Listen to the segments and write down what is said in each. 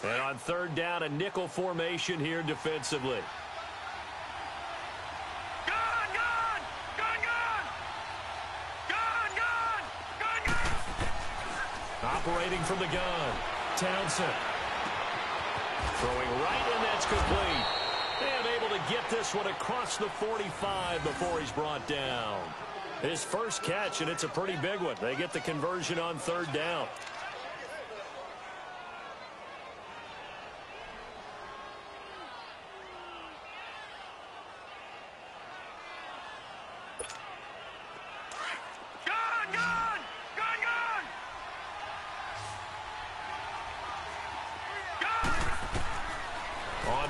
And on third down, a nickel formation here defensively. Operating from the gun, Townsend. Throwing right, and that's complete. And able to get this one across the 45 before he's brought down. His first catch, and it's a pretty big one. They get the conversion on third down.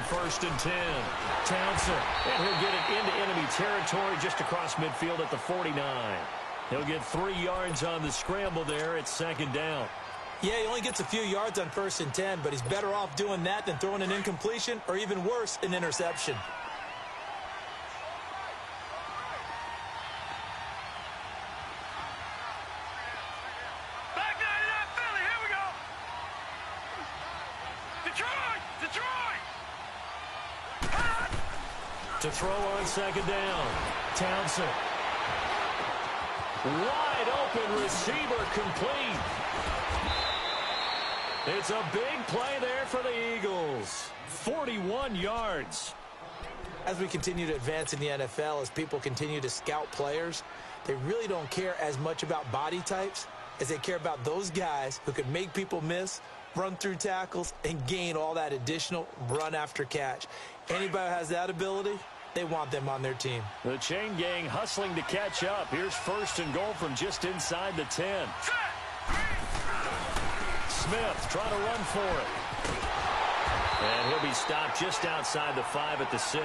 First and 10. Townsend. And he'll get it into enemy territory just across midfield at the 49. He'll get 3 yards on the scramble there. It's second down. Yeah, he only gets a few yards on first and 10, but he's better off doing that than throwing an incompletion or even worse, an interception. To throw on second down. Townsend. Wide open receiver complete. It's a big play there for the Eagles. 41 yards. As we continue to advance in the NFL, as people continue to scout players, they really don't care as much about body types as they care about those guys who can make people miss, run through tackles, and gain all that additional run after catch. Anybody who has that ability, they want them on their team. The chain gang hustling to catch up. Here's first and goal from just inside the 10. Smith trying to run for it. And he'll be stopped just outside the 5 at the 6.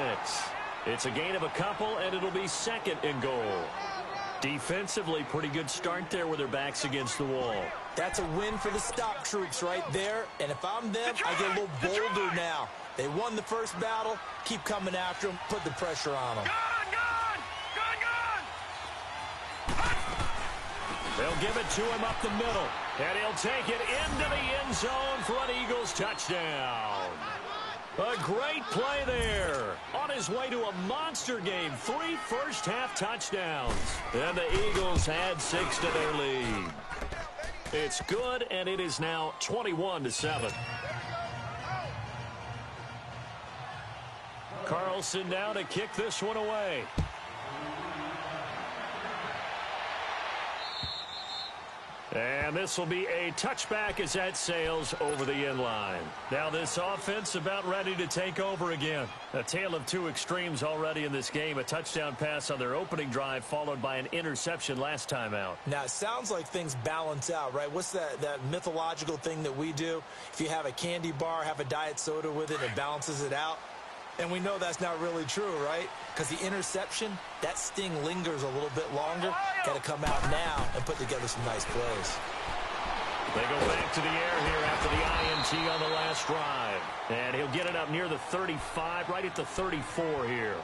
It's a gain of a couple, and it'll be second and goal. Defensively, pretty good start there with their backs against the wall. That's a win for the stop troops right there. And if I'm them, I get a little bolder now. They won the first battle. Keep coming after them. Put the pressure on them. They'll give it to him up the middle. And he'll take it into the end zone for an Eagles touchdown. A great play there. On his way to a monster game. 3 first-half touchdowns. And the Eagles add 6 to their lead. It's good, and it is now 21-7. Carlson now to kick this one away. And this will be a touchback as that sails over the end line. Now this offense about ready to take over again. A tale of 2 extremes already in this game. A touchdown pass on their opening drive followed by an interception last time out. Now it sounds like things balance out, right? What's that mythological thing that we do? If you have a candy bar, have a diet soda with it, it balances it out. And we know that's not really true, right? Because the interception, that sting lingers a little bit longer. Got to come out now and put together some nice plays. They go back to the air here after the INT on the last drive. And he'll get it up near the 35, right at the 34 here.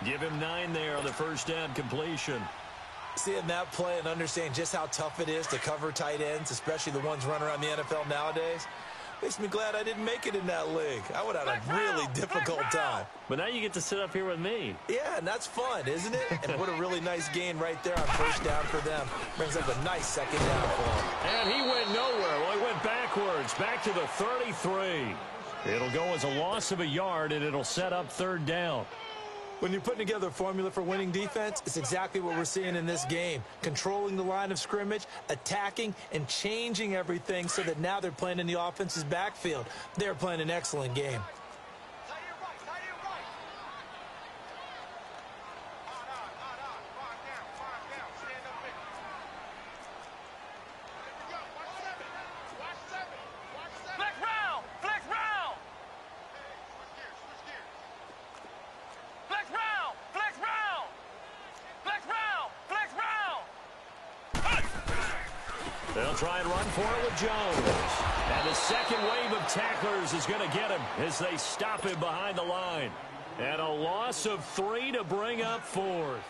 Give him 9 there on the first down completion. Seeing that play and understanding just how tough it is to cover tight ends, especially the ones running around the NFL nowadays, makes me glad I didn't make it in that league. I would have had a really difficult time. But now you get to sit up here with me. Yeah, and that's fun, isn't it? And what a really nice gain right there on first down for them. Brings up a nice second down for them. And he went nowhere. Well, he went backwards, back to the 33. It'll go as a loss of a yard, and it'll set up third down. When you're putting together a formula for winning defense, it's exactly what we're seeing in this game. Controlling the line of scrimmage, attacking, and changing everything so that now they're playing in the offense's backfield. They're playing an excellent game. They'll try and run for it with Jones. And the second wave of tacklers is going to get him as they stop him behind the line. And a loss of 3 to bring up 4th.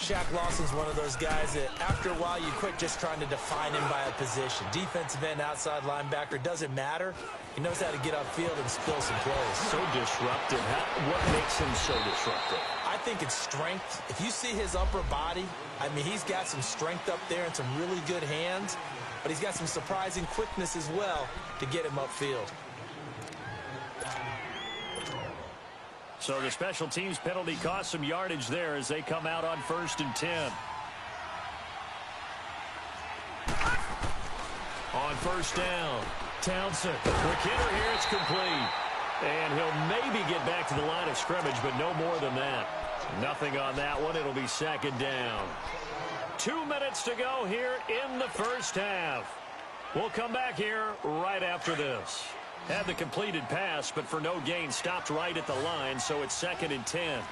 Shaq Lawson's one of those guys that after a while you quit just trying to define him by a position. Defensive end, outside linebacker, doesn't matter. He knows how to get upfield and spill some plays. So disruptive. What makes him so disruptive? I think it's strength. If you see his upper body, I mean, he's got some strength up there and some really good hands, but he's got some surprising quickness as well to get him upfield. So the special teams penalty cost some yardage there as they come out on 1st and 10. On 1st down, Townsend. Quick hitter here, it's complete. And he'll maybe get back to the line of scrimmage, but no more than that. Nothing on that one. It'll be 2nd down. 2 minutes to go here in the first half. We'll come back here right after this. Had the completed pass, but for no gain, stopped right at the line, so it's 2nd and 10. Here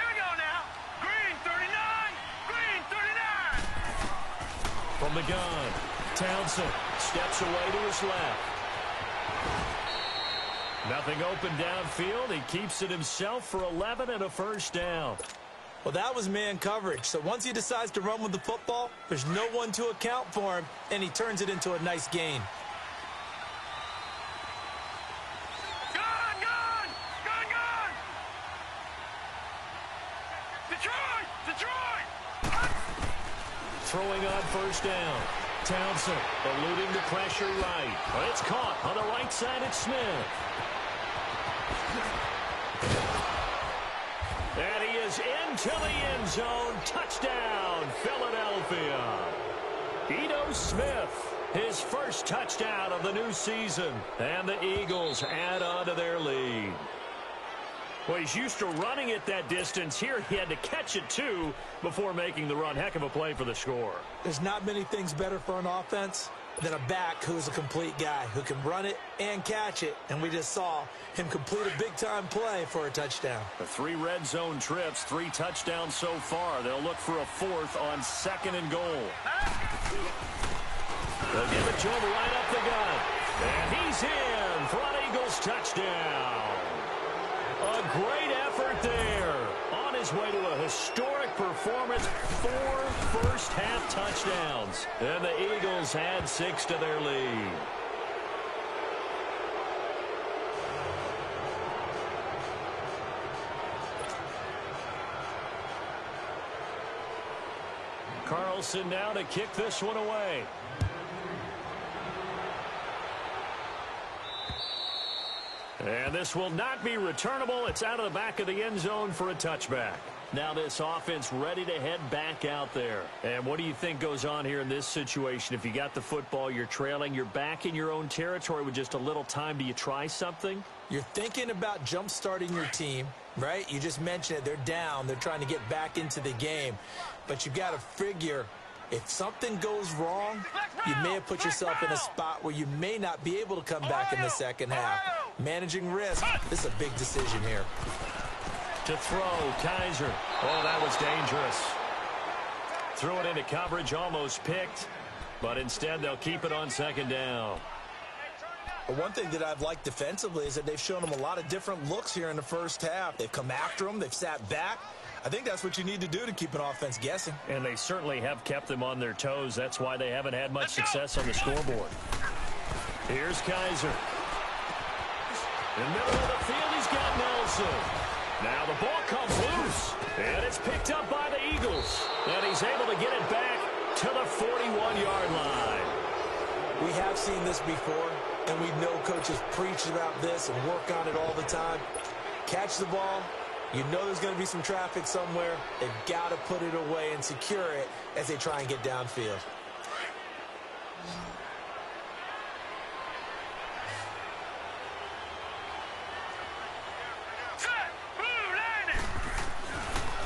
we go now. Green 39. Green 39. From the gun, Townsend steps away to his left. Nothing open downfield. He keeps it himself for 11 and a 1st down. Well, that was man coverage. So once he decides to run with the football, there's no one to account for him, and he turns it into a nice gain. Gun, gun, gun, gun. Detroit, Detroit. Throwing on 1st down. Townsend eluding the pressure right. But it's caught on the right side at Smith. And he is into the end zone. Touchdown, Philadelphia. Ito Smith, his first touchdown of the new season. And the Eagles add on to their lead. Well, he's used to running it that distance. Here he had to catch it, too, before making the run. Heck of a play for the score. There's not many things better for an offense than a back who's a complete guy who can run it and catch it. And we just saw him complete a big-time play for a touchdown. The 3 red zone trips, 3 touchdowns so far. They'll look for a 4th on 2nd and goal. They'll give it to him right up the gut. And he's in for an Eagles touchdown. A great effort there. On his way to a historic performance, 4 first-half touchdowns. And the Eagles add 6 to their lead. Carlson now to kick this one away. And this will not be returnable. It's out of the back of the end zone for a touchback. Now this offense ready to head back out there. And what do you think goes on here in this situation? If you got the football, you're trailing, you're back in your own territory with just a little time. Do you try something? You're thinking about jump-starting your team, right? You just mentioned it. They're down. They're trying to get back into the game. But you've got to figure if something goes wrong, you may have put yourself in a spot where you may not be able to come back in the second half. Managing risk, this is a big decision here. To throw, Kaiser. Oh, that was dangerous. Threw it into coverage, almost picked. But instead, they'll keep it on 2nd down. Well, one thing that I've liked defensively is that they've shown them a lot of different looks here in the first half. They've come after them. They've sat back. I think that's what you need to do to keep an offense guessing. And they certainly have kept them on their toes. That's why they haven't had much success on the scoreboard. Here's Kaiser. In the middle of the field, he's got Nelson. Now the ball comes loose, and it's picked up by the Eagles. And he's able to get it back to the 41-yard line. We have seen this before, and we know coaches preach about this and work on it all the time. Catch the ball. You know there's going to be some traffic somewhere. They've got to put it away and secure it as they try and get downfield.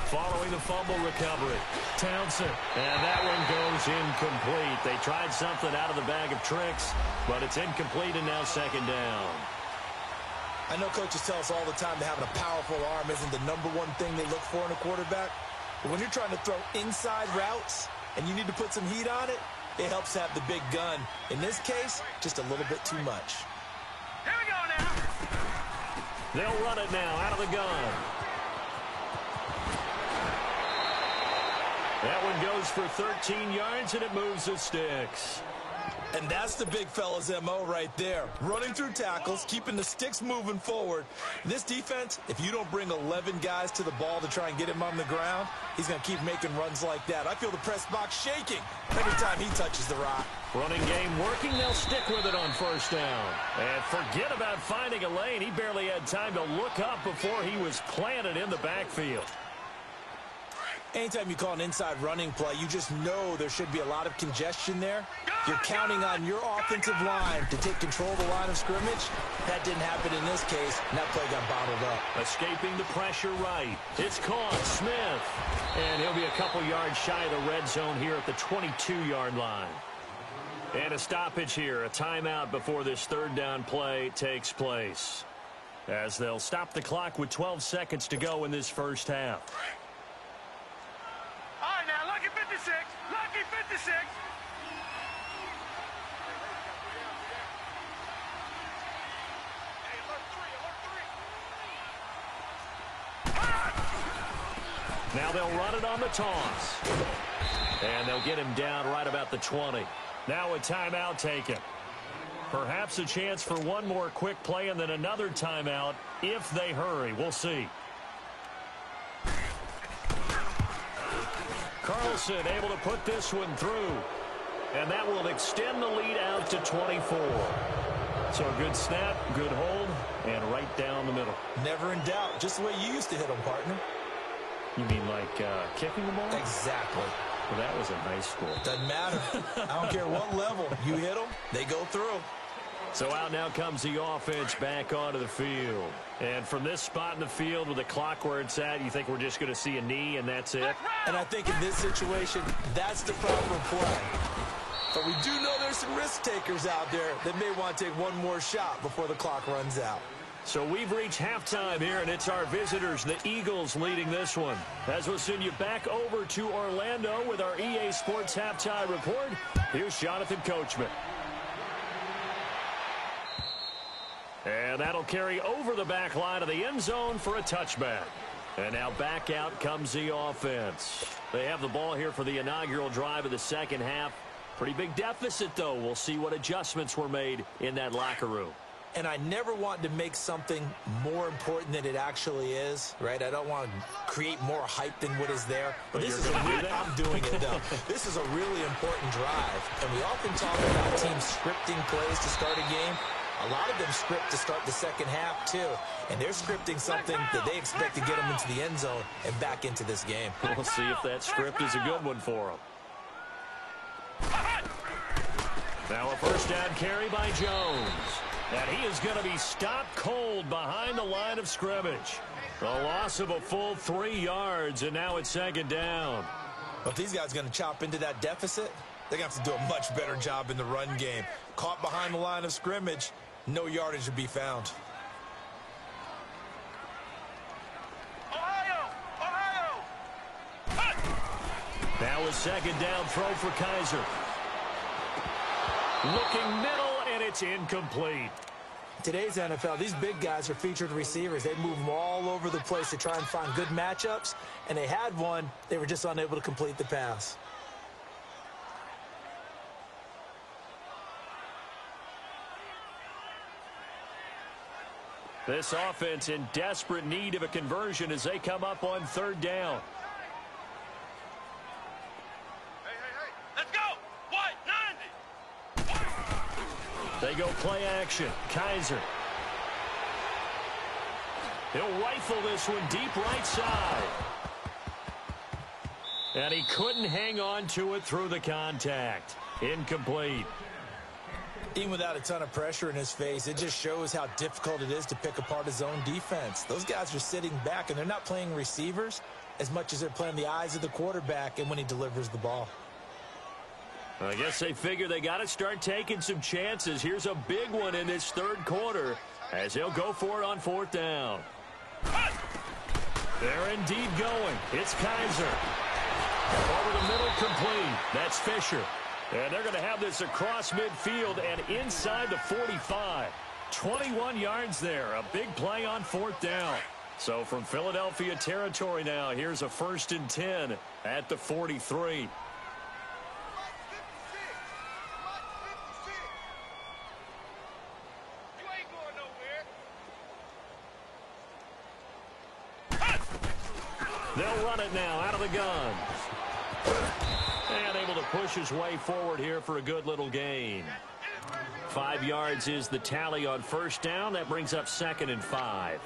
Following the fumble recovery, Townsend. And that one goes incomplete. They tried something out of the bag of tricks, but it's incomplete and now 2nd down. I know coaches tell us all the time that having a powerful arm isn't the #1 thing they look for in a quarterback. But when you're trying to throw inside routes and you need to put some heat on it, it helps have the big gun. In this case, just a little bit too much. Here we go now. They'll run it now out of the gun. That one goes for 13 yards, and it moves the sticks. And that's the big fella's MO right there. Running through tackles, keeping the sticks moving forward. This defense, if you don't bring 11 guys to the ball to try and get him on the ground, he's going to keep making runs like that. I feel the press box shaking every time he touches the rock. Running game working. They'll stick with it on first down. And forget about finding a lane. He barely had time to look up before he was planted in the backfield. Anytime you call an inside running play, you just know there should be a lot of congestion there. You're counting on your offensive line to take control of the line of scrimmage. That didn't happen in this case, and that play got bottled up. Escaping the pressure right. It's caught. Smith. And he'll be a couple yards shy of the red zone here at the 22-yard line. And a stoppage here, a timeout before this third down play takes place, as they'll stop the clock with 12 seconds to go in this first half. All right, now, lucky 56. Lucky 56. Now they'll run it on the toss. And they'll get him down right about the 20. Now a timeout taken. Perhaps a chance for one more quick play and then another timeout if they hurry. We'll see. Carlson able to put this one through. And that will extend the lead out to 24. So a good snap, good hold, and right down the middle. Never in doubt. Just the way you used to hit them, partner. You mean like kicking the ball? Exactly. Well, that was in high school. Doesn't matter. I don't care what level. You hit them, they go through. So out now comes the offense back onto the field. And from this spot in the field with the clock where it's at, you think we're just going to see a knee and that's it? And I think in this situation, that's the proper play. But we do know there's some risk takers out there that may want to take one more shot before the clock runs out. So we've reached halftime here, and it's our visitors, the Eagles, leading this one. As we'll send you back over to Orlando with our EA Sports Halftime Report, here's Jonathan Coachman. And that'll carry over the back line of the end zone for a touchback. And now back out comes the offense. They have the ball here for the inaugural drive of the second half. Pretty big deficit, though. We'll see what adjustments were made in that locker room. And I never want to make something more important than it actually is, right? I don't want to create more hype than what is there. But this is I'm doing it, though. This is a really important drive. And we often talk about teams scripting plays to start a game. A lot of them script to start the second half, too. And they're scripting something that they expect to get them into the end zone and back into this game. We'll see if that script is a good one for them. Now a first down carry by Jones. And he is going to be stopped cold behind the line of scrimmage. A loss of a full 3 yards, and now it's second down. But if these guys are going to chop into that deficit, they're going to have to do a much better job in the run game. Caught behind the line of scrimmage, no yardage to be found. Ohio! Now a second down throw for Kaiser. Looking middle, and it's incomplete. Today's NFL, these big guys are featured receivers. They move them all over the place to try and find good matchups, and they had one. They were just unable to complete the pass. This offense in desperate need of a conversion as they come up on third down. Let's go! What? 90! They go play action. Kaiser. He'll rifle this one deep right side. And he couldn't hang on to it through the contact. Incomplete. Even without a ton of pressure in his face, it just shows how difficult it is to pick apart his own defense. Those guys are sitting back, and they're not playing receivers as much as they're playing the eyes of the quarterback and when he delivers the ball. I guess they figure they got to start taking some chances. Here's a big one in this third quarter as they'll go for it on fourth down. They're indeed going. It's Kaiser. Over the middle, complete. That's Fisher. And they're going to have this across midfield and inside the 45. 21 yards there. A big play on fourth down. So from Philadelphia territory now, here's a 1st and 10 at the 43. They'll run it now out of the gun. And able to push his way forward here for a good little gain. 5 yards is the tally on first down. That brings up 2nd and 5.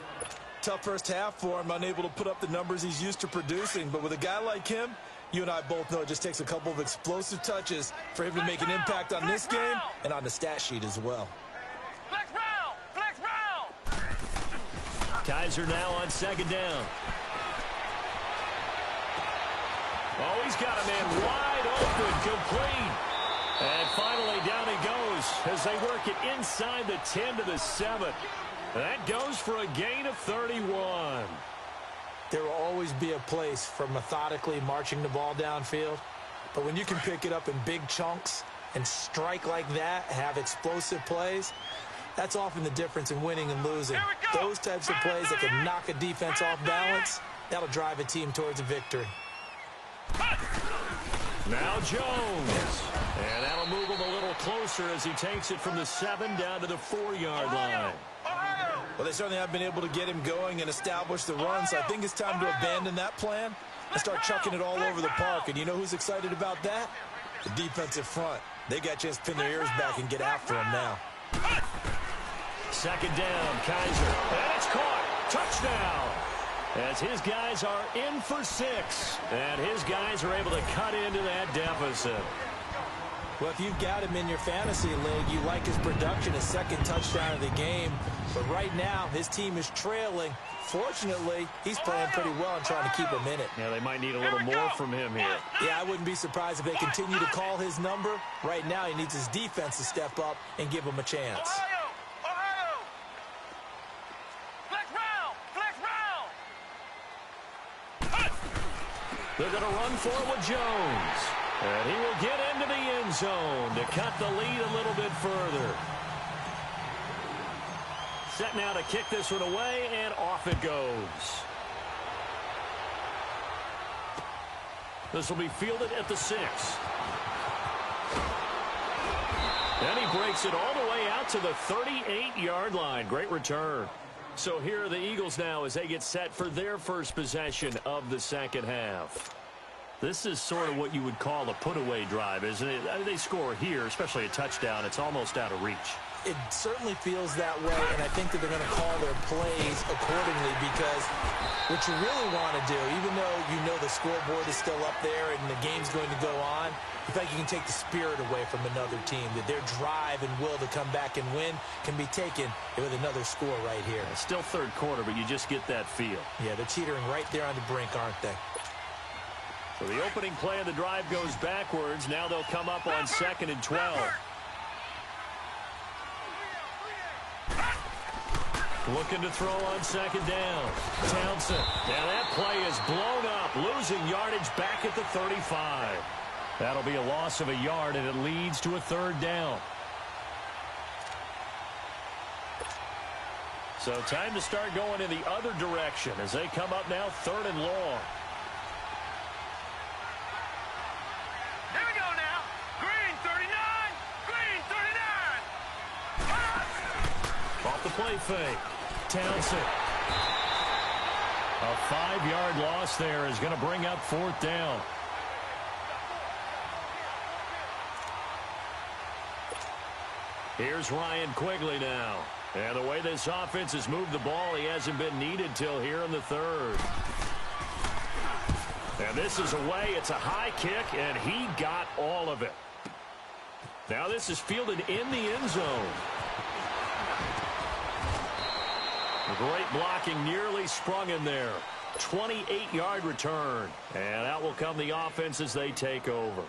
Tough first half for him, unable to put up the numbers he's used to producing. But with a guy like him, you and I both know it just takes a couple of explosive touches for him to make an impact on this game and on the stat sheet as well. Flex round! Flex round! Kaiser now on 2nd down. Oh, he's got a man wide open, complete. And finally down he goes as they work it inside the 10 to the 7. That goes for a gain of 31. There will always be a place for methodically marching the ball downfield. But when you can pick it up in big chunks and strike like that, have explosive plays, that's often the difference in winning and losing. Those types of plays that can knock a defense off balance, that'll drive a team towards a victory. Now Jones. And that'll move him a little closer as he takes it from the 7 down to the 4-yard line. Well, they certainly have been able to get him going and establish the run, so I think it's time to abandon that plan and start chucking it all over the park. And you know who's excited about that? The defensive front. They got a chance to pin their ears back and get after him now. 2nd down, Kaiser. And it's caught. Touchdown. As his guys are in for 6. And his guys are able to cut into that deficit. Well, if you've got him in your fantasy league, you like his production, his 2nd touchdown of the game. But right now, his team is trailing. Fortunately, he's playing pretty well and trying to keep him in it. Yeah, they might need a little more from him here. Yeah, I wouldn't be surprised if they continue to call his number. Right now, he needs his defense to step up and give him a chance. Ohio! Flex round! Flex round! They're going to run for it with Jones. And he will get into the end zone to cut the lead a little bit further. Set now to kick this one away, and off it goes. This will be fielded at the 6. And he breaks it all the way out to the 38-yard line. Great return. So here are the Eagles now as they get set for their first possession of the second half. This is sort of what you would call a put-away drive, isn't it? I mean, they score here, especially a touchdown. It's almost out of reach. It certainly feels that way, and I think that they're going to call their plays accordingly because what you really want to do, even though you know the scoreboard is still up there and the game's going to go on, you think you can take the spirit away from another team, that their drive and will to come back and win can be taken with another score right here. It's still third quarter, but you just get that feel. Yeah, they're teetering right there on the brink, aren't they? So the opening play of the drive goes backwards. Now they'll come up on 2nd and 12. Looking to throw on 2nd down. Townsend. Now that play is blown up, losing yardage back at the 35. That'll be a loss of a yard, and it leads to a 3rd down. So time to start going in the other direction as they come up now 3rd and long. Here we go now. Green 39. Green 39. Off the play fake. Townsend. A 5-yard loss there is going to bring up 4th down. Here's Ryan Quigley now. And the way this offense has moved the ball, he hasn't been needed till here in the 3rd. And this is away. It's a high kick, and he got all of it. Now this is fielded in the end zone. Great blocking, nearly sprung in there. 28-yard return. And out will come the offense as they take over.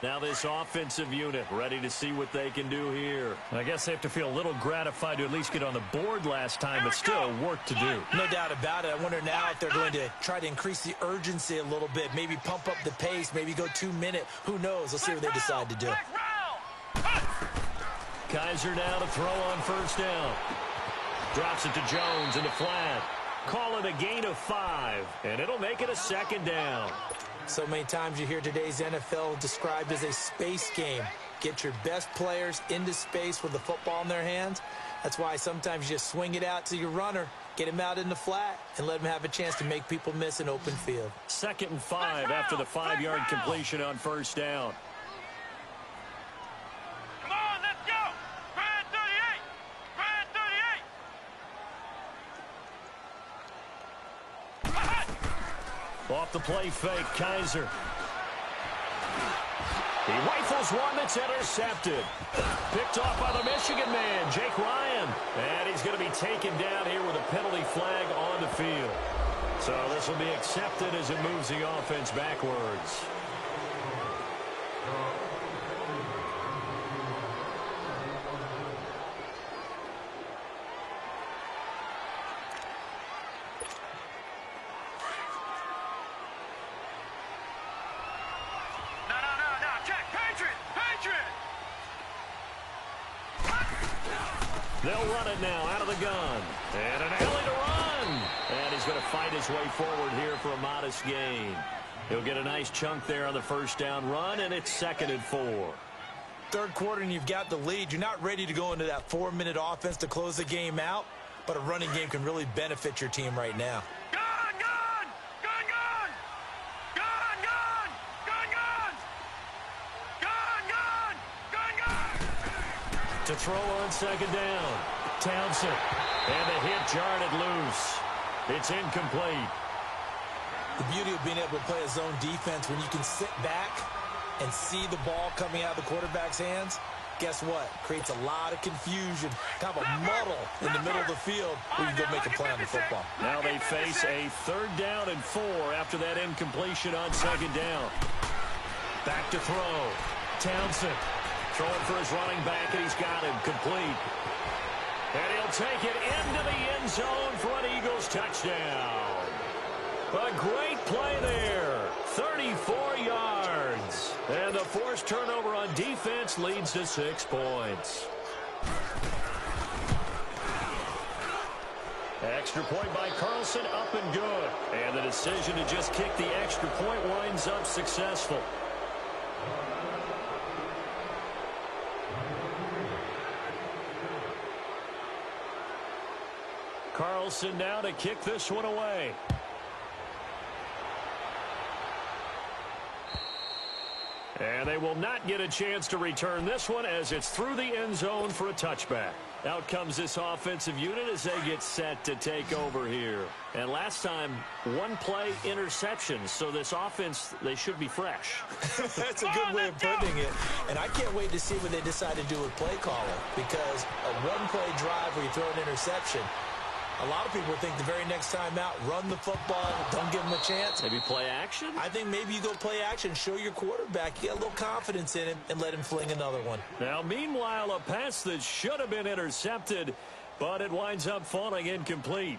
Now this offensive unit ready to see what they can do here. I guess they have to feel a little gratified to at least get on the board last time, but still work to do. No doubt about it. I wonder now if they're going to try to increase the urgency a little bit, maybe pump up the pace, maybe go 2-minute. Who knows? Let's see what they decide to do. Kaiser now to throw on 1st down. Drops it to Jones in the flat. Call it a gain of 5, and it'll make it a 2nd down. So many times you hear today's NFL described as a space game. Get your best players into space with the football in their hands. That's why sometimes you just swing it out to your runner Get him out in the flat and let him have a chance to make people miss an open field. 2nd and 5 after the 5-yard completion on 1st down. Come on, let's go. Grand 38. Grand 38. Off the play fake, Kaiser. He rifles one that's intercepted. Picked off by the Michigan man, Jake Ryan. And he's going to be taken down here with a penalty flag on the field. So this will be accepted as it moves the offense backwards. They'll run it now out of the gun. And an alley to run. And he's going to fight his way forward here for a modest gain. He'll get a nice chunk there on the 1st down run, and it's 2nd and 4. Third quarter, and you've got the lead. You're not ready to go into that 4-minute offense to close the game out, but a running game can really benefit your team right now. Gun, gun! Gun, gun! Gun, gun! Gun, gun! Gun, gun! Gun, gun! To throw on 2nd down. Townsend. And the hit jarred it loose. It's incomplete. The beauty of being able to play a zone defense when you can sit back and see the ball coming out of the quarterback's hands, guess what? Creates a lot of confusion, kind of a muddle in the middle of the field where you can go make a play on the football. Now they face a 3rd down and 4 after that incompletion on 2nd down. Back to throw. Townsend throwing for his running back, and he's got him complete. And he'll take it into the end zone for an Eagles touchdown. A great play there. 34 yards. And the forced turnover on defense leads to 6 points. Extra point by Carlson, up and good. And the decision to just kick the extra point winds up successful. Carlson now to kick this one away. And they will not get a chance to return this one as it's through the end zone for a touchback. Out comes this offensive unit as they get set to take over here. And last time, 1 play interception. So this offense, they should be fresh. That's a good way of putting it. And I can't wait to see what they decide to do with play calling, because a 1-play drive where you throw an interception, a lot of people think the very next time out, run the football, don't give him a chance. Maybe play action? I think maybe you go play action, show your quarterback, get a little confidence in him, and let him fling another one. Now, meanwhile, a pass that should have been intercepted, but it winds up falling incomplete.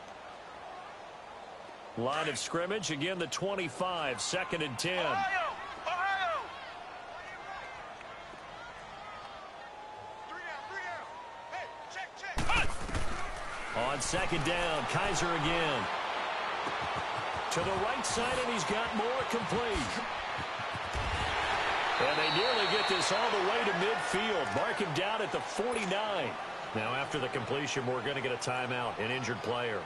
Line of scrimmage, again, the 25, 2nd and 10. Ohio! Ohio! 3 out. Hey, check. Hut! On 2nd down, Kaiser again. To the right side, and he's got more complete. And they nearly get this all the way to midfield. Mark him down at the 49. Now, after the completion, we're going to get a timeout, an injured player.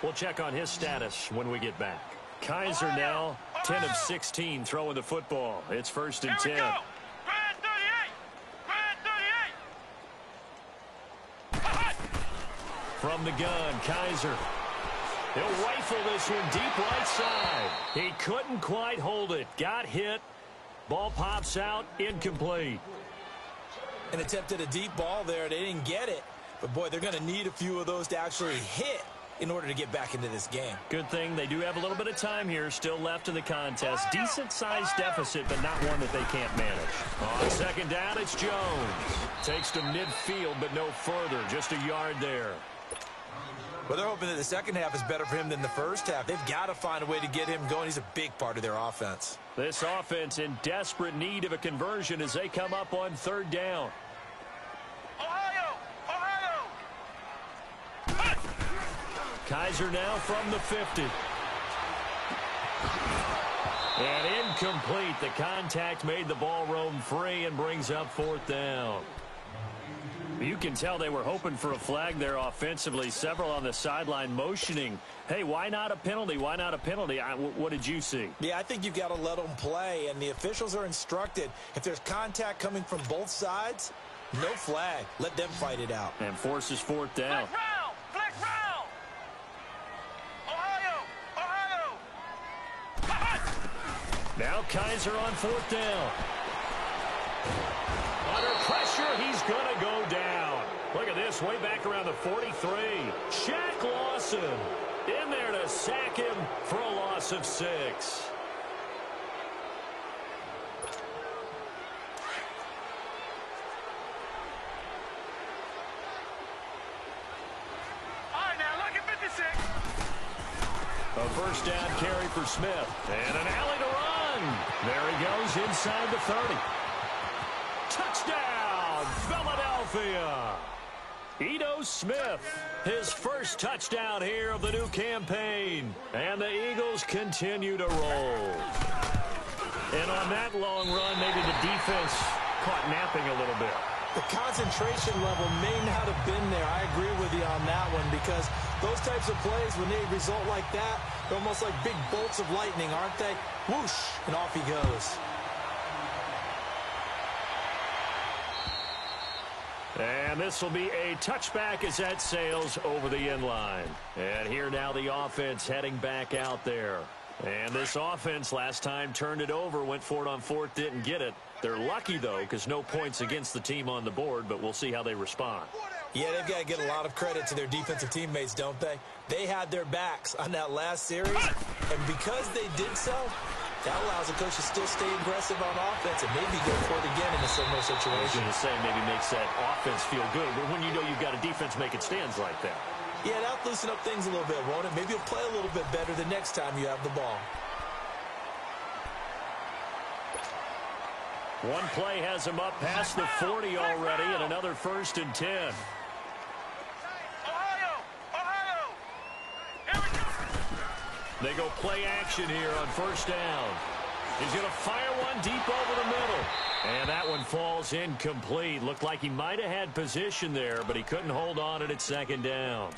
We'll check on his status when we get back. Kaiser now, 10 of 16, throwing the football. It's 1st and 10. Here we go. Grand 38. Grand 38. Hut! From the gun, Kaiser. He'll rifle this one deep right side. He couldn't quite hold it. Got hit. Ball pops out, incomplete. And attempted a deep ball there. They didn't get it. But, boy, they're going to need a few of those to actually hit in order to get back into this game. Good thing they do have a little bit of time here still left in the contest. Decent-sized deficit, but not one that they can't manage. On 2nd down, it's Jones. Takes to midfield, but no further. Just a yard there. Well, they're hoping that the second half is better for him than the first half. They've got to find a way to get him going. He's a big part of their offense. This offense in desperate need of a conversion as they come up on 3rd down. Ohio! Hut! Kaiser now from the 50. And incomplete. The contact made the ball roam free and brings up 4th down. You can tell they were hoping for a flag there offensively. Several on the sideline motioning, hey, why not a penalty? Why not a penalty? What did you see? Yeah, I think you've got to let them play, and the officials are instructed. If there's contact coming from both sides, no flag. Let them fight it out. And forces fourth down. Flex round! Ohio! Now Kizer on fourth down. Under pressure, he's going to go down. Look at this, way back around the 43. Shaq Lawson in there to sack him for a loss of 6. All right, now look at 56. A first down carry for Smith. And an alley to run. There he goes inside the 30. Touchdown, Philadelphia. Ito Smith, his first touchdown here of the new campaign. And the Eagles continue to roll. And on that long run, maybe the defense caught napping a little bit. The concentration level may not have been there. I agree with you on that one, because those types of plays, when they result like that, they're almost like big bolts of lightning, aren't they? Whoosh, and off he goes. And this will be a touchback as that sails over the end line. And here now the offense heading back out there. And this offense last time turned it over, went for it on fourth, didn't get it. They're lucky, though, because no points against the team on the board, but we'll see how they respond. Yeah, they've got to get a lot of credit to their defensive teammates, don't they? They had their backs on that last series, and because they did so, that allows the coach to still stay aggressive on offense and maybe go for it again in a similar I was situation. going to say maybe makes that offense feel good, but when you know you've got a defense making stands like that. Yeah, that'll loosen up things a little bit, won't it? Maybe you'll play a little bit better the next time you have the ball. One play has him up past the 40 already, and another 1st and 10. Ohio! Here we go! They go play action here on first down. He's going to fire one deep over the middle. And that one falls incomplete. Looked like he might have had position there, but he couldn't hold on it at second down.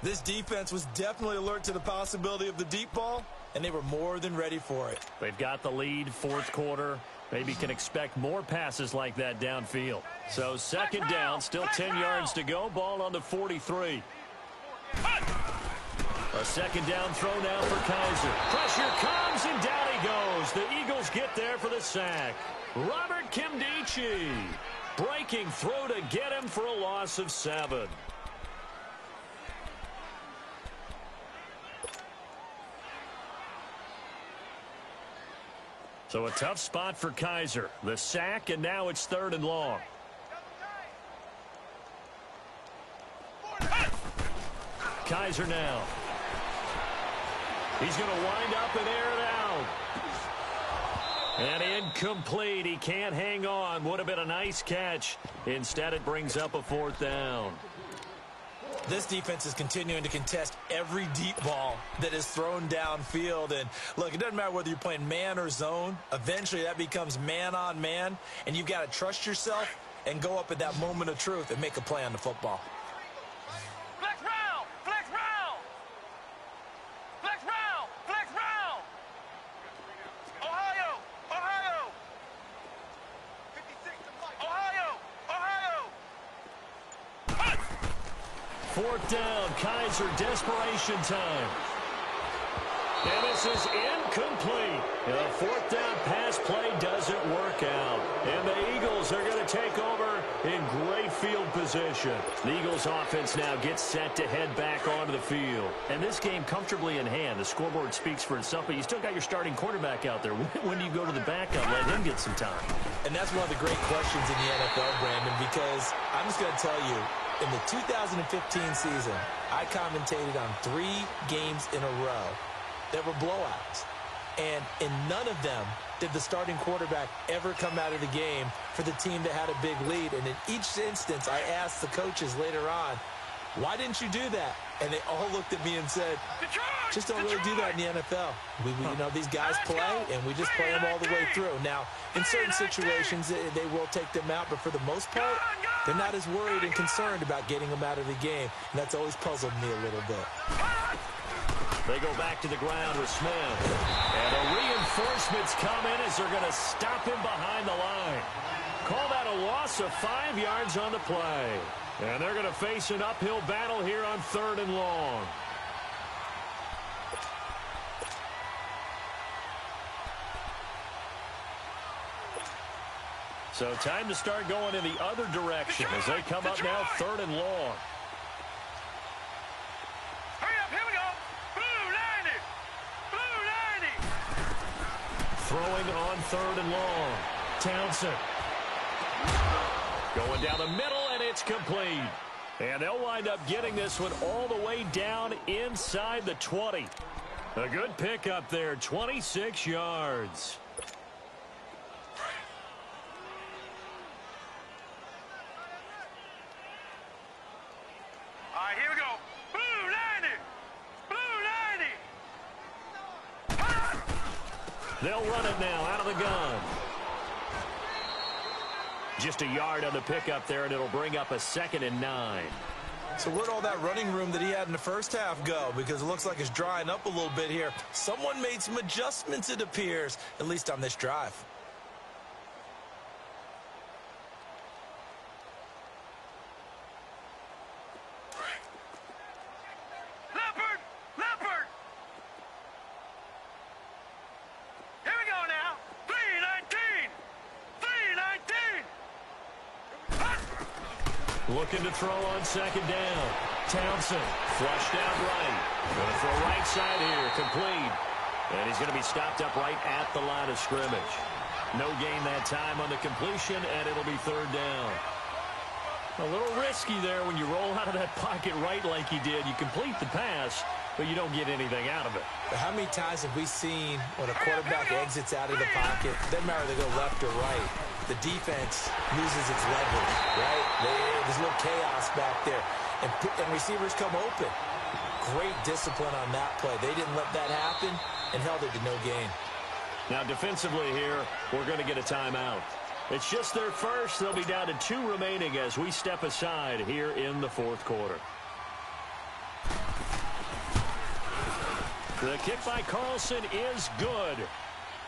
This defense was definitely alert to the possibility of the deep ball, and they were more than ready for it. They've got the lead, fourth quarter. Maybe can expect more passes like that downfield. So second down, still 10 yards to go. Ball on the 43. A second down throw now for Kizer. Pressure comes, and down he goes. The Eagles get there for the sack. Robert Kimdichie breaking through to get him for a loss of 7. So a tough spot for Kizer. The sack, and now it's 3rd and long. Kizer now. He's going to wind up and air it out. And incomplete. He can't hang on. Would have been a nice catch. Instead, it brings up a 4th down. This defense is continuing to contest every deep ball that is thrown downfield. And, look, it doesn't matter whether you're playing man or zone. Eventually, that becomes man-on-man, and you've got to trust yourself and go up at that moment of truth and make a play on the football. Flex round! Flex round! Flex round! Flex round! Ohio! 56 Ohio! 4th down, Kizer, desperation time. And this is incomplete. The 4th down pass play doesn't work out. And the Eagles are going to take over in great field position. The Eagles offense now gets set to head back onto the field. And this game comfortably in hand. The scoreboard speaks for itself, but you still got your starting quarterback out there. When do you go to the backup, let him get some time? And that's one of the great questions in the NFL, Brandon, because I'm just going to tell you, in the 2015 season, I commentated on 3 games in a row that were blowouts. And in none of them did the starting quarterback ever come out of the game for the team that had a big lead. And in each instance, I asked the coaches later on, why didn't you do that? And they all looked at me and said, just don't really do that in the NFL. We you know, these guys play, and we just play them all the way through. Now, in certain situations, they will take them out, but for the most part, They're not as worried and concerned about getting him out of the game, and that's always puzzled me a little bit. They go back to the ground with Smith. And the reinforcements come in as they're going to stop him behind the line. Call that a loss of 5 yards on the play. And they're going to face an uphill battle here on 3rd and long. So time to start going in the other direction as they come up now 3rd and long. Hurry up, here we go. Blue 90. Blue 90. Throwing on 3rd and long. Townsend. Going down the middle, and it's complete. And they'll wind up getting this one all the way down inside the 20. A good pickup there, 26 yards. All right, here we go. Blue 90. Blue 90. They'll run it now out of the gun. Just a yard on the pickup there, and it'll bring up a 2nd and 9. So where'd all that running room that he had in the first half go? Because it looks like it's drying up a little bit here. Someone made some adjustments, it appears, at least on this drive. Leopard. Leopard. Here we go now. 319. 319. Looking to throw on 2nd down. Townsend flushed out right. Going to throw right side here, complete. And he's going to be stopped up right at the line of scrimmage. No gain that time on the completion, and it'll be 3rd down. A little risky there when you roll out of that pocket right like he did. You complete the pass, but you don't get anything out of it. But how many times have we seen when a quarterback exits out of the pocket, doesn't matter if they go left or right, the defense loses its leverage, right? There's a little chaos back there, and receivers come open. Great discipline on that play. They didn't let that happen and held it to no gain. Now defensively here, we're going to get a timeout. It's just their first. They'll be down to 2 remaining as we step aside here in the 4th quarter. The kick by Carlson is good.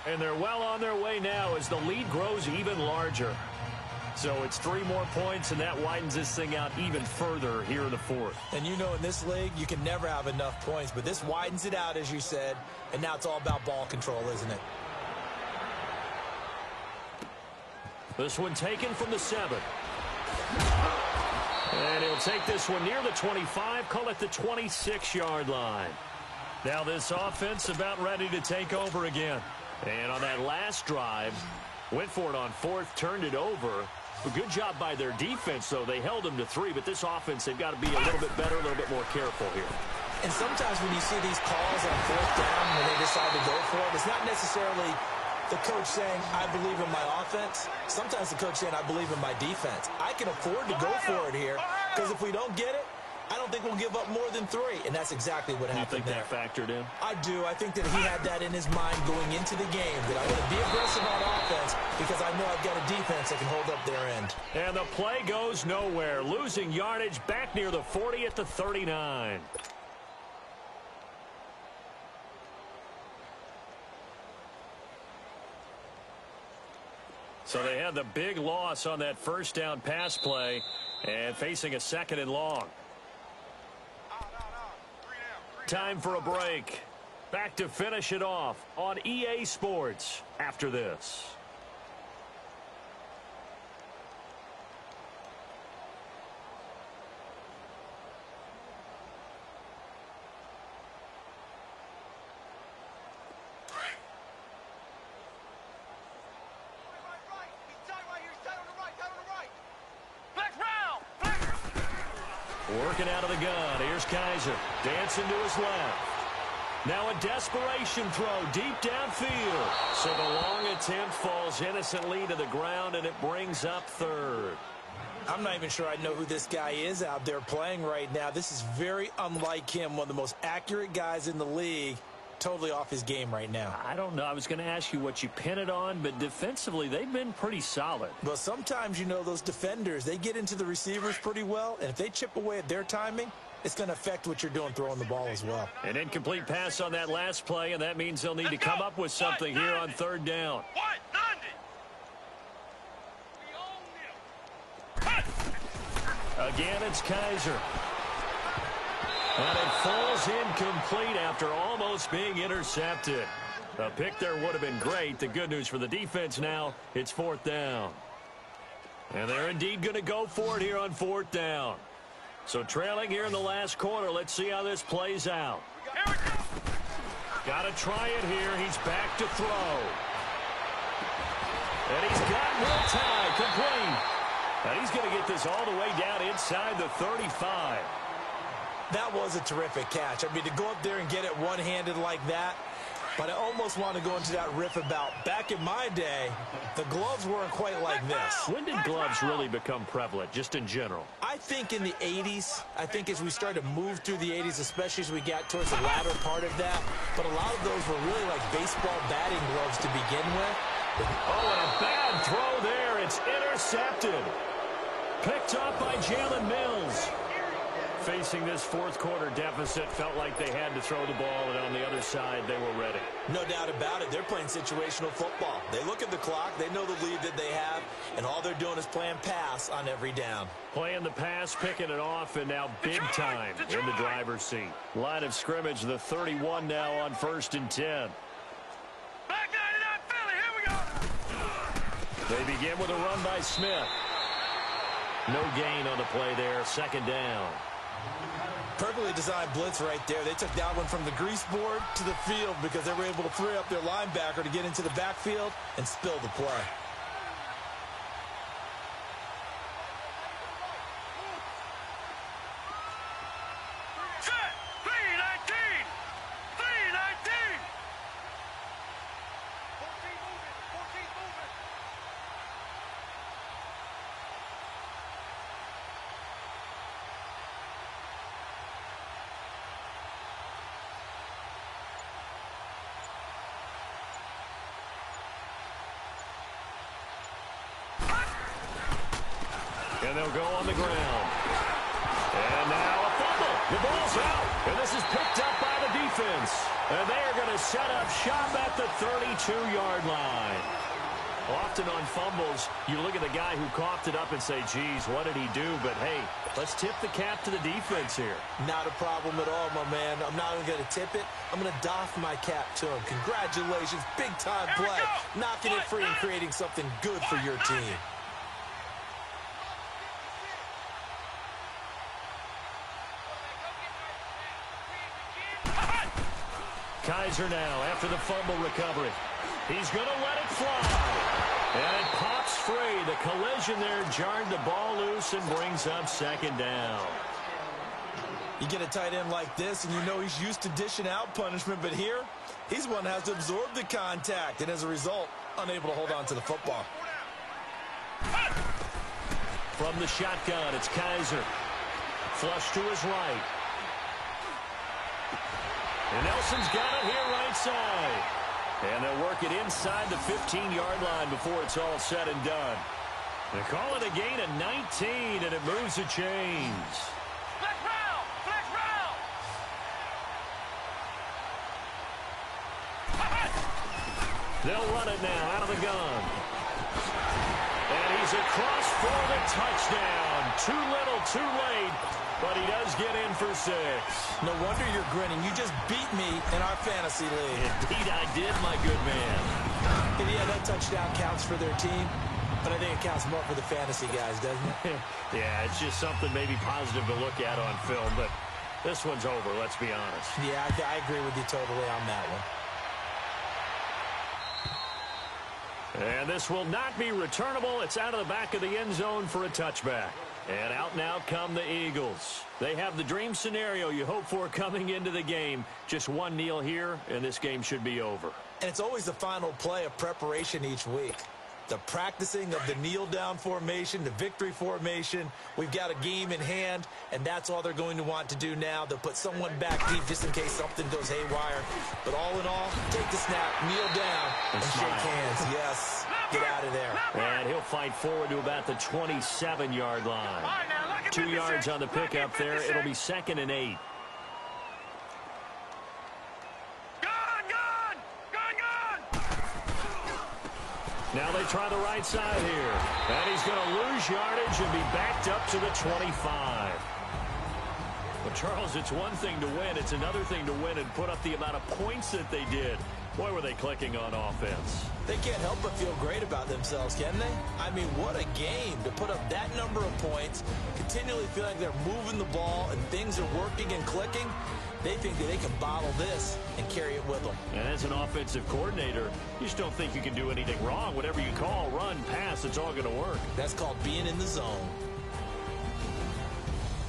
And they're well on their way now as the lead grows even larger. So it's 3 more points, and that widens this thing out even further here in the 4th. And you know in this league, you can never have enough points, but this widens it out, as you said, and now it's all about ball control, isn't it? This one taken from the 7. And he'll take this one near the 25, call it the 26-yard line. Now this offense about ready to take over again. And on that last drive, went for it on 4th, turned it over. A good job by their defense, though. They held them to 3, but this offense, they've got to be a little bit better, a little bit more careful here. And sometimes when you see these calls on 4th down, when they decide to go for it, it's not necessarily the coach saying, I believe in my offense. Sometimes the coach saying, I believe in my defense. I can afford to go for it here, because if we don't get it, I don't think we'll give up more than 3, and that's exactly what happened there. You think that factored in? I do. I think that he had that in his mind going into the game, that I'm going to be aggressive on offense because I know I've got a defense that can hold up their end. And the play goes nowhere, losing yardage back near the 40 at the 39. So they had the big loss on that 1st down pass play and facing a 2nd and long. Time for a break. Back to finish it off on EA Sports after this. Working out of the gun. Here's Kaiser. Dancing to his left. Now a desperation throw deep downfield. So the long attempt falls innocently to the ground, and it brings up 3rd. I'm not even sure I know who this guy is out there playing right now. This is very unlike him, one of the most accurate guys in the league. totally off his game right now. I don't know. I was going to ask you what you pin it on, but defensively, they've been pretty solid. But sometimes, you know, those defenders, they get into the receivers pretty well, and if they chip away at their timing, it's going to affect what you're doing throwing the ball as well. An incomplete pass on that last play, and that means they'll need to come up with something here on third down. Again, it's Kaiser. And it falls incomplete after almost being intercepted. A pick there would have been great. The good news for the defense now, it's fourth down. And they're indeed going to go for it here on fourth down. So trailing here in the last quarter, let's see how this plays out. Got to try it here. He's back to throw. And he's got Wiltye complete. And he's going to get this all the way down inside the 35. That was a terrific catch. I mean, to go up there and get it one-handed like that, but I almost want to go into that riff about back in my day, the gloves weren't quite like this. When did gloves really become prevalent, just in general? I think in the 80s. I think as we started to move through the 80s, especially as we got towards the latter part of that. But a lot of those were really like baseball batting gloves to begin with. Oh, and a bad throw there. It's intercepted. Picked up by Jalen Mills. Facing this fourth quarter deficit, felt like they had to throw the ball, and on the other side, they were ready. No doubt about it. They're playing situational football. They look at the clock, they know the lead that they have, and all they're doing is playing pass on every down. Playing the pass, picking it off, and now big time in the driver's seat. Line of scrimmage, the 31 now on 1st and 10. Back 99 Philly, here we go. They begin with a run by Smith. No gain on the play there, 2nd down. Perfectly designed blitz right there. They took that one from the grease board to the field because they were able to free up their linebacker to get into the backfield and spill the play. Set. 319. 319. 14 moving. 14 moving. And they'll go on the ground. And now a fumble. The ball's out. And this is picked up by the defense. And they are going to set up shop at the 32-yard line. Often on fumbles, you look at the guy who coughed it up and say, geez, what did he do? But, hey, let's tip the cap to the defense here. Not a problem at all, my man. I'm not even going to tip it. I'm going to doff my cap to him. Congratulations. Big-time play. Knocking it free and creating something good for your team. Kaiser now after the fumble recovery. He's going to let it fly. And it pops free. The collision there jarred the ball loose and brings up 2nd down. You get a tight end like this, and you know he's used to dishing out punishment, but here, he's one that has to absorb the contact, and as a result, unable to hold on to the football. From the shotgun, it's Kaiser. Flush to his right. And Nelson's got it here right side. And they'll work it inside the 15-yard line before it's all said and done. They call it a gain of 19, and it moves the chains. Flex round. Flex round. They'll run it now out of the gun. And he's across for the touchdown. Too little, too late. But he does get in for 6. No wonder you're grinning. You just beat me in our fantasy league. Indeed I did, my good man. And yeah, that touchdown counts for their team, but I think it counts more for the fantasy guys, doesn't it? Yeah, it's just something maybe positive to look at on film, but this one's over, let's be honest. Yeah, I agree with you totally on that one. And this will not be returnable. It's out of the back of the end zone for a touchback. And out now come the Eagles. They have the dream scenario you hope for coming into the game. Just one kneel here, and this game should be over. And it's always the final play of preparation each week. the practicing of the kneel-down formation, the victory formation. We've got a game in hand, and that's all they're going to want to do now. They'll put someone back deep just in case something goes haywire. But all in all, take the snap, kneel down, and shake hands. Yes, get out of there. And he'll fight forward to about the 27-yard line. 2 yards on the pickup there. It'll be 2nd and 8. Now they try the right side here. And he's going to lose yardage and be backed up to the 25. Well, Charles, it's one thing to win. It's another thing to win and put up the amount of points that they did. Boy, were they clicking on offense. They can't help but feel great about themselves, can they? I mean, what a game to put up that number of points, continually feel like they're moving the ball and things are working and clicking. They think that they can bottle this and carry it with them. And as an offensive coordinator, you just don't think you can do anything wrong. Whatever you call, run, pass, it's all going to work. That's called being in the zone.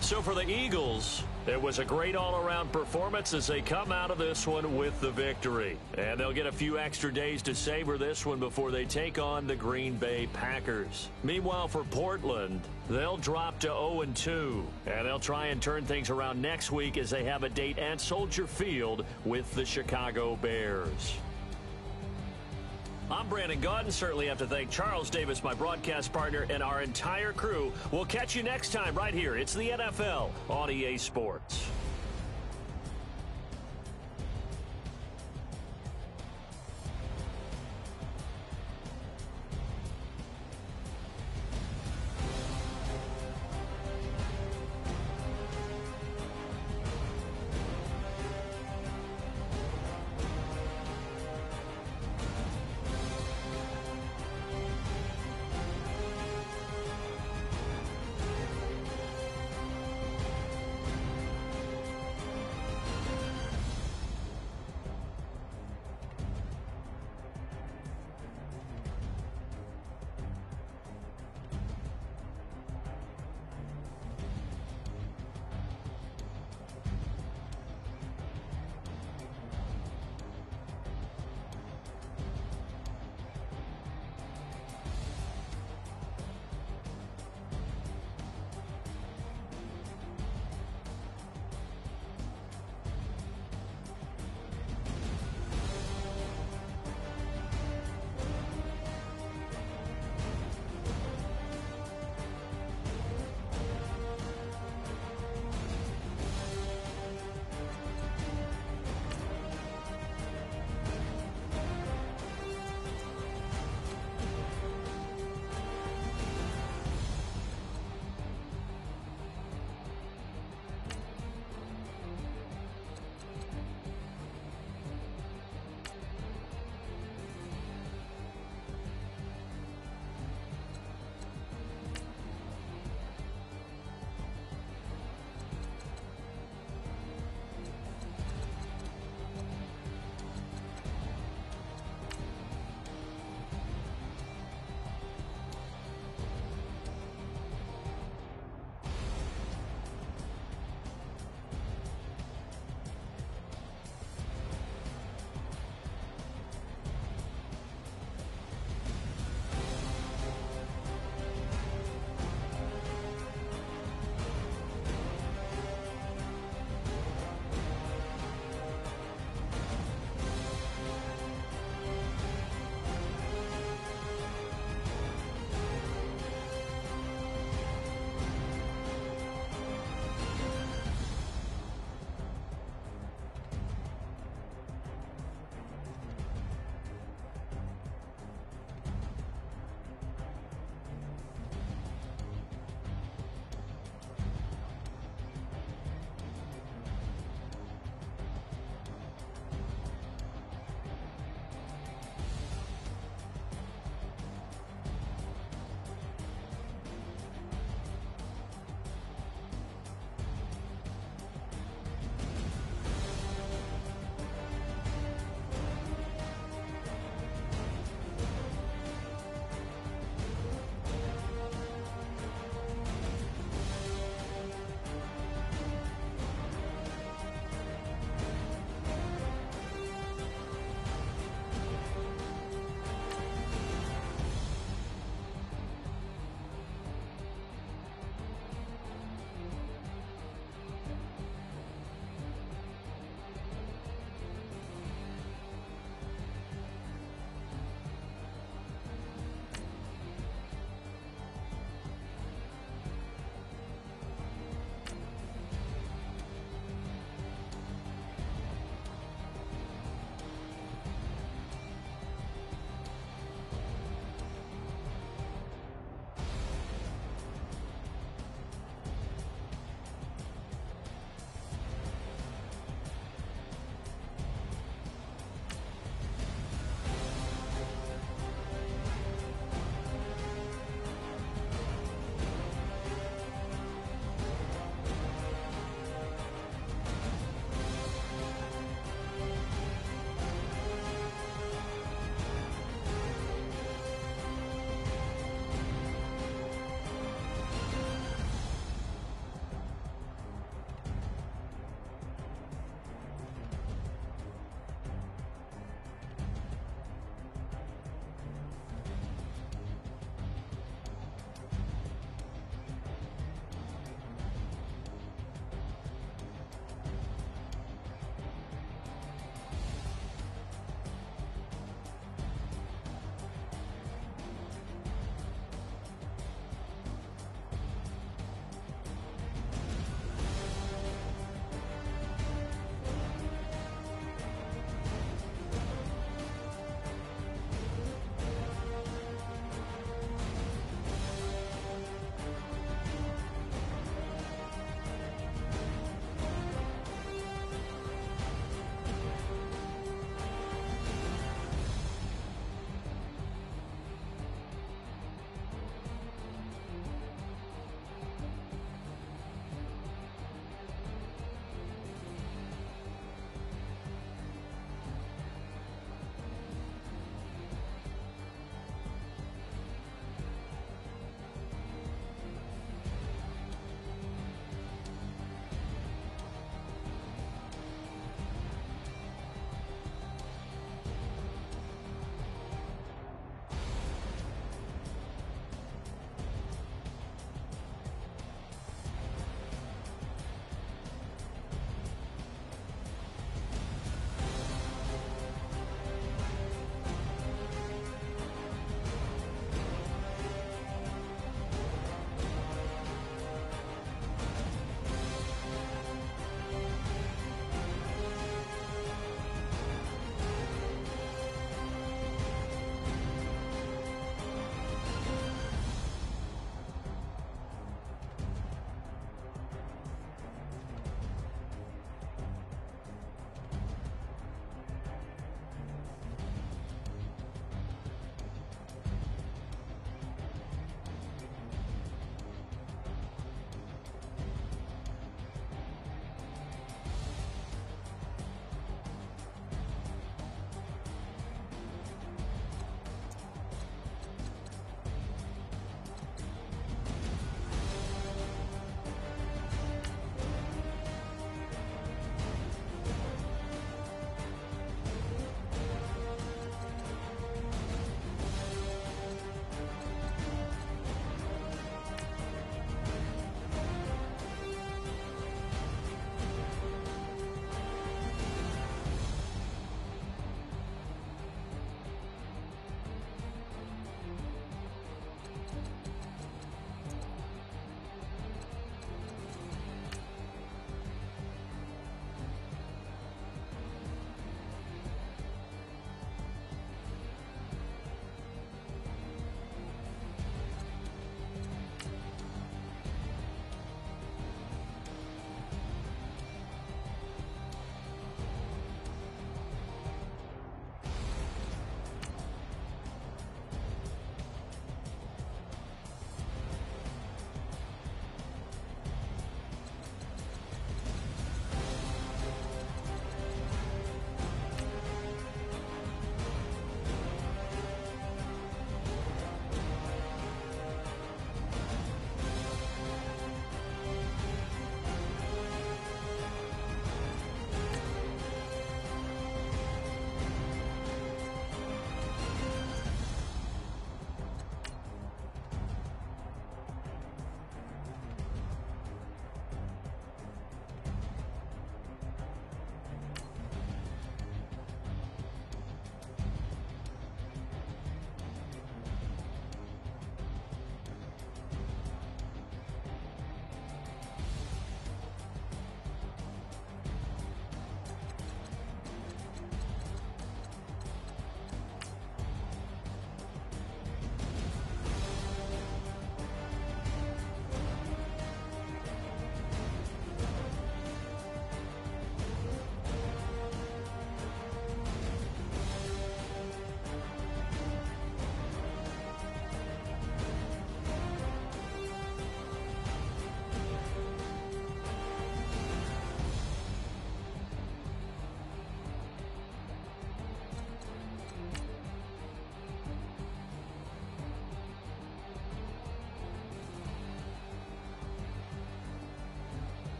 So for the Eagles, it was a great all-around performance as they come out of this one with the victory. And they'll get a few extra days to savor this one before they take on the Green Bay Packers. Meanwhile, for Portland, they'll drop to 0-2. And they'll try and turn things around next week as they have a date at Soldier Field with the Chicago Bears. I'm Brandon Gaudin. Certainly have to thank Charles Davis, my broadcast partner, and our entire crew. We'll catch you next time right here. It's the NFL on EA Sports.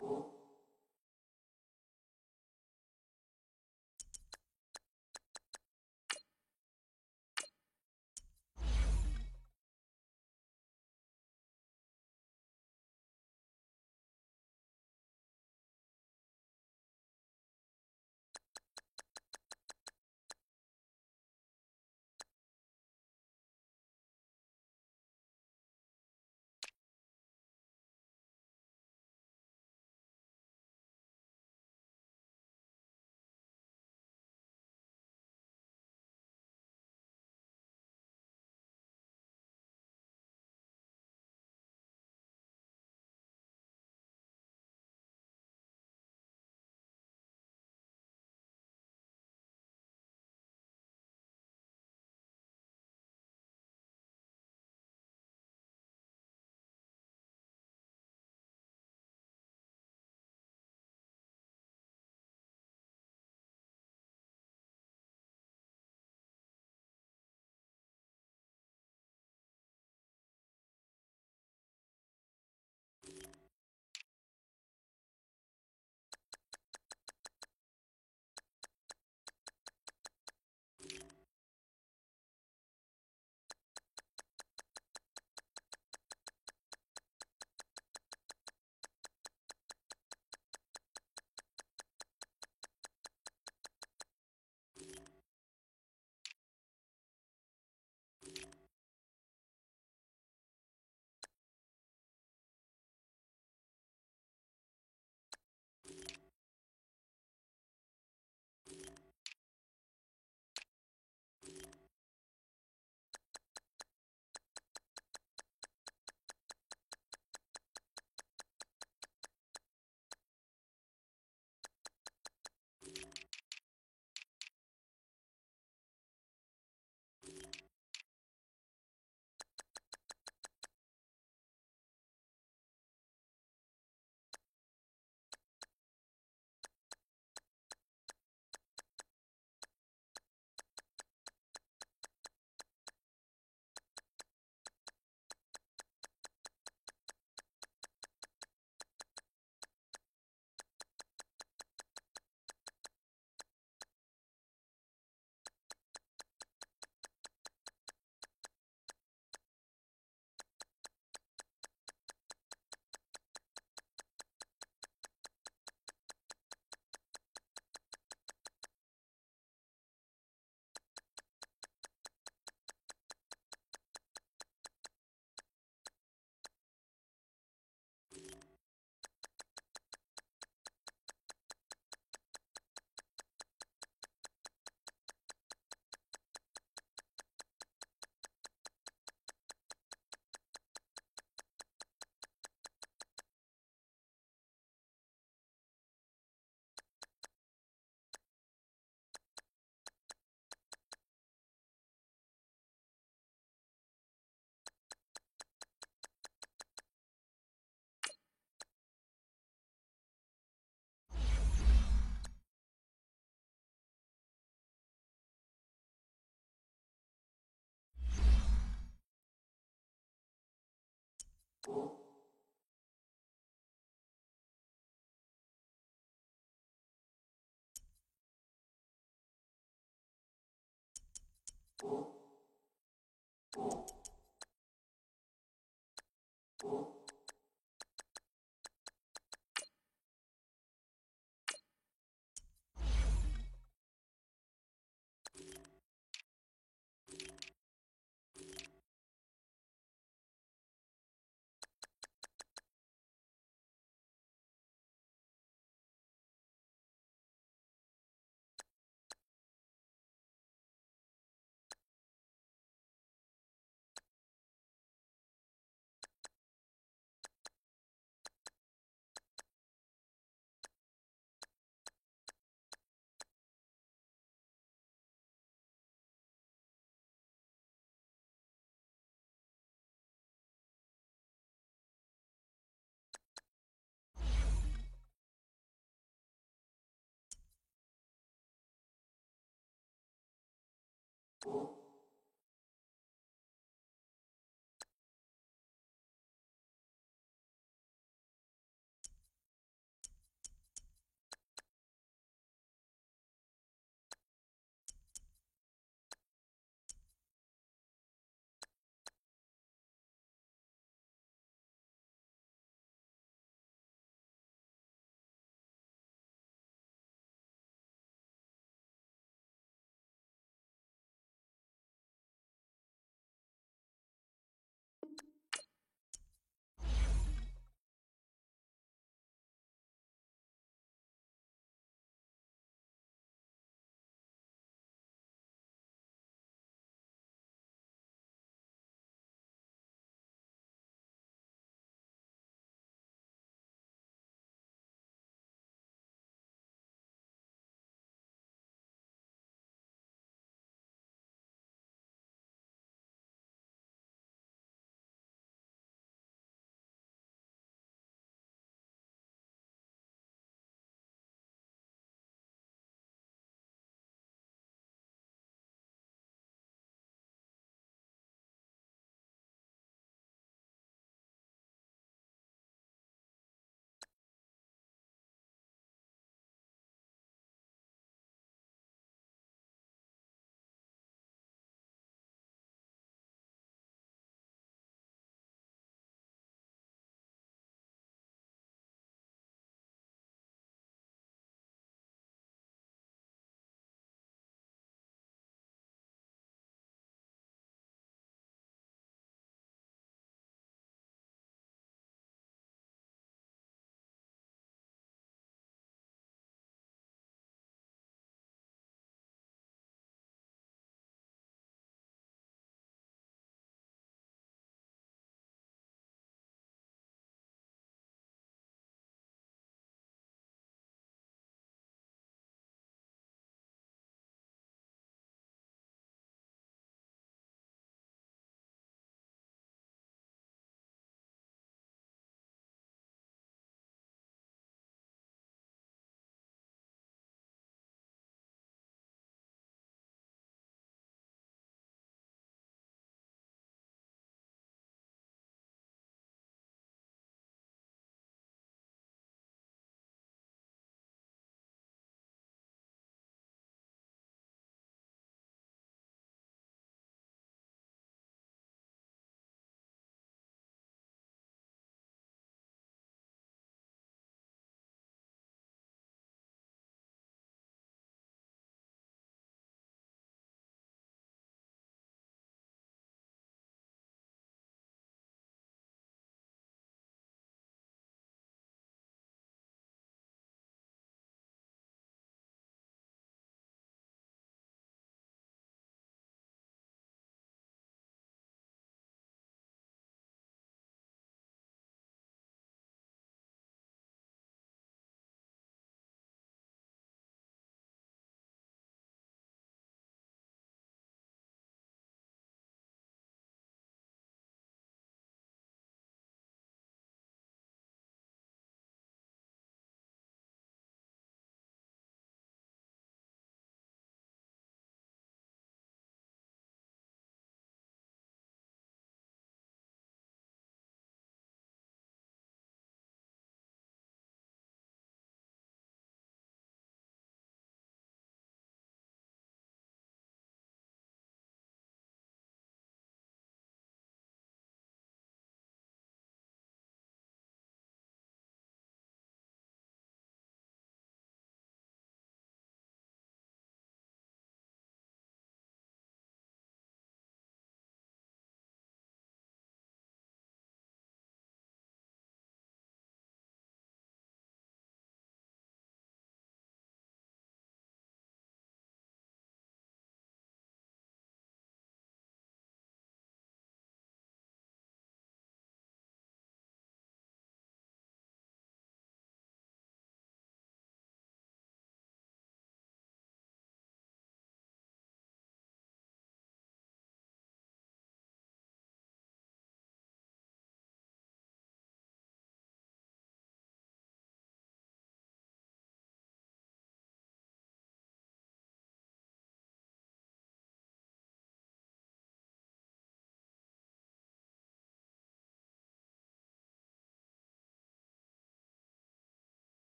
you